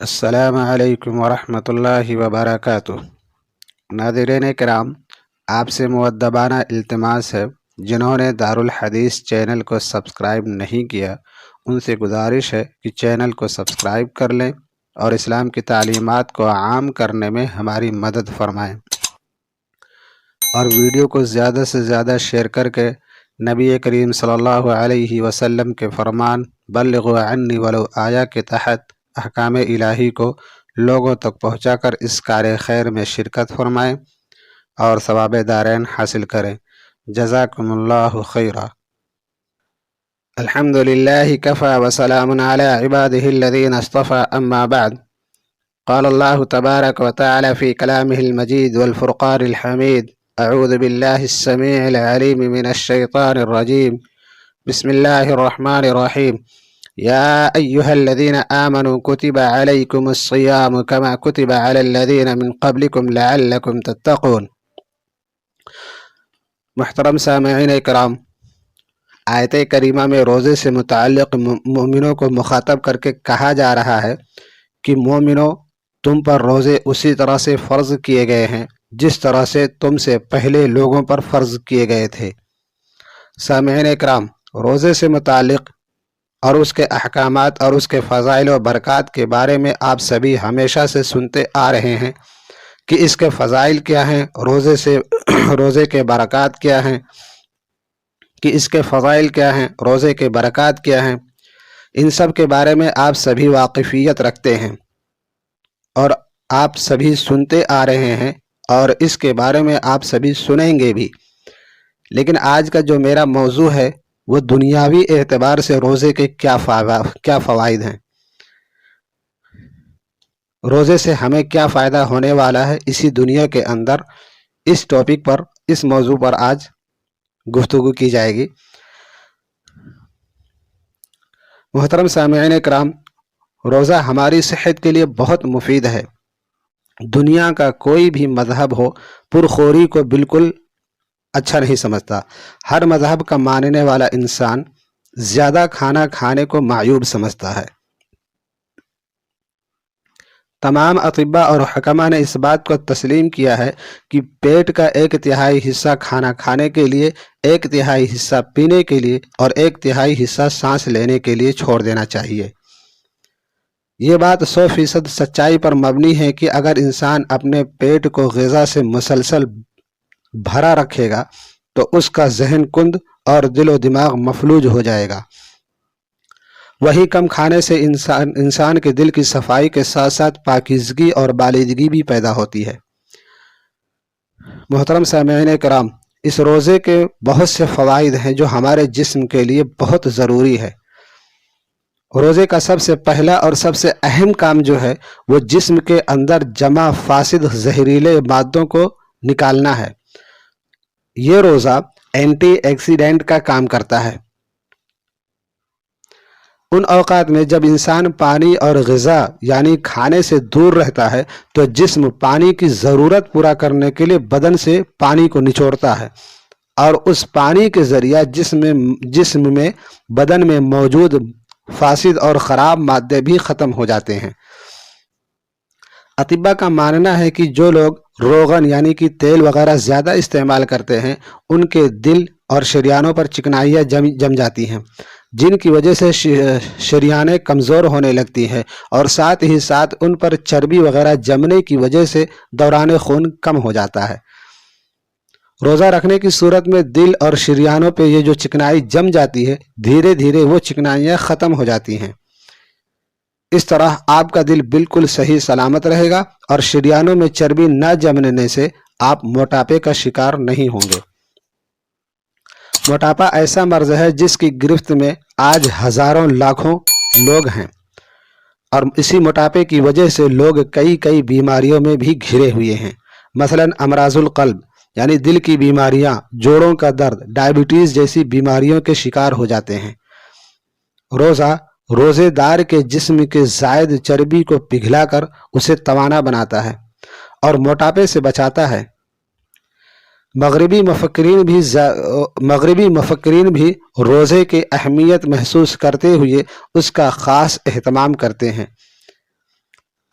السلام علیکم ورحمۃ اللہ وبرکاتہ۔ ناظرین کرام، آپ سے مؤدبانہ التماس ہے، جنہوں نے دارالحدیث چینل کو سبسکرائب نہیں کیا ان سے گزارش ہے کہ چینل کو سبسکرائب کر لیں اور اسلام کی تعلیمات کو عام کرنے میں ہماری مدد فرمائیں، اور ویڈیو کو زیادہ سے زیادہ شیئر کر کے نبی کریم صلی اللہ علیہ وسلم کے فرمان بلغوا عنی ولو آیا کے تحت احکام الہی کو لوگوں تک پہنچا کر اس کار خیر میں شرکت فرمائیں اور ثواب دارین حاصل کریں۔ جزاکم اللہ خیرا۔ الحمد للہ کفا وسلام علی عبادہ الذین اصطفى اما بعد، قال اللہ تبارک وتعالی فی کلامہ المجید والفرقان الحمید، اعوذ باللہ السمیع العلیم من الشیطان الرجیم، بسم اللہ الرحمن الرحیم، یا ایہا الذین آمنوا کتب علیکم الصیام کما کتب علی الذین من قبلکم لعلکم تتقون۔ محترم سامعین اکرام، آیت کریمہ میں روزے سے متعلق مومنوں کو مخاطب کر کے کہا جا رہا ہے کہ مومنوں، تم پر روزے اسی طرح سے فرض کیے گئے ہیں جس طرح سے تم سے پہلے لوگوں پر فرض کیے گئے تھے۔ سامعین اکرام، روزے سے متعلق اور اس کے احکامات اور اس کے فضائل و برکات کے بارے میں آپ سبھی ہمیشہ سے سنتے آ رہے ہیں کہ اس کے فضائل کیا ہیں، روزے کے برکات کیا ہیں، کہ اس کے فضائل کیا ہیں، روزے کے برکات کیا ہیں۔ ان سب کے بارے میں آپ سبھی واقفیت رکھتے ہیں اور آپ سبھی سنتے آ رہے ہیں، اور اس کے بارے میں آپ سبھی سنیں گے بھی۔ لیکن آج کا جو میرا موضوع ہے وہ دنیاوی اعتبار سے روزے کے کیا فوائد ہیں، روزے سے ہمیں کیا فائدہ ہونے والا ہے اسی دنیا کے اندر، اس ٹاپک پر، اس موضوع پر آج گفتگو کی جائے گی۔ محترم سامعین کرام، روزہ ہماری صحت کے لیے بہت مفید ہے۔ دنیا کا کوئی بھی مذہب ہو، پرخوری کو بالکل اچھا نہیں سمجھتا۔ ہر مذہب کا ماننے والا انسان زیادہ کھانا کھانے کو معیوب سمجھتا ہے۔ تمام اطباء اور حکماء نے اس بات کو تسلیم کیا ہے کہ پیٹ کا 1/3 حصہ کھانا کھانے کے لیے، 1/3 حصہ پینے کے لیے اور 1/3 حصہ سانس لینے کے لیے چھوڑ دینا چاہیے۔ یہ بات 100% سچائی پر مبنی ہے کہ اگر انسان اپنے پیٹ کو غذا سے مسلسل بھرا رکھے گا تو اس کا ذہن کند اور دل و دماغ مفلوج ہو جائے گا۔ وہی کم کھانے سے انسان کے دل کی صفائی کے ساتھ ساتھ پاکیزگی اور بالادگی بھی پیدا ہوتی ہے۔ محترم سامعین کرام، اس روزے کے بہت سے فوائد ہیں جو ہمارے جسم کے لیے بہت ضروری ہے۔ روزے کا سب سے پہلا اور سب سے اہم کام جو ہے وہ جسم کے اندر جمع فاسد زہریلے مادوں کو نکالنا ہے۔ یہ روزہ اینٹی ایکسیڈنٹ کا کام کرتا ہے۔ ان اوقات میں جب انسان پانی اور غذا یعنی کھانے سے دور رہتا ہے تو جسم پانی کی ضرورت پورا کرنے کے لیے بدن سے پانی کو نچوڑتا ہے، اور اس پانی کے ذریعہ جسم میں بدن میں موجود فاسد اور خراب مادے بھی ختم ہو جاتے ہیں۔ اطباء کا ماننا ہے کہ جو لوگ روغن یعنی کہ تیل وغیرہ زیادہ استعمال کرتے ہیں ان کے دل اور شریانوں پر چکنائیاں جم جاتی ہیں، جن کی وجہ سے شریانیں کمزور ہونے لگتی ہیں، اور ساتھ ہی ساتھ ان پر چربی وغیرہ جمنے کی وجہ سے دوران خون کم ہو جاتا ہے۔ روزہ رکھنے کی صورت میں دل اور شریانوں پہ یہ جو چکنائی جم جاتی ہے، دھیرے دھیرے وہ چکنائیاں ختم ہو جاتی ہیں۔ اس طرح آپ کا دل بالکل صحیح سلامت رہے گا اور شریانوں میں چربی نہ جمنے سے آپ موٹاپے کا شکار نہیں ہوں گے۔ موٹاپا ایسا مرض ہے جس کی گرفت میں آج ہزاروں لاکھوں لوگ ہیں، اور اسی موٹاپے کی وجہ سے لوگ کئی بیماریوں میں بھی گھرے ہوئے ہیں۔ مثلا امراض القلب یعنی دل کی بیماریاں، جوڑوں کا درد، ڈائبٹیز جیسی بیماریوں کے شکار ہو جاتے ہیں۔ روزے دار کے جسم کے زائد چربی کو پگھلا کر اسے توانا بناتا ہے اور موٹاپے سے بچاتا ہے۔ مغربی مفکرین بھی روزے کی اہمیت محسوس کرتے ہوئے اس کا خاص اہتمام کرتے ہیں۔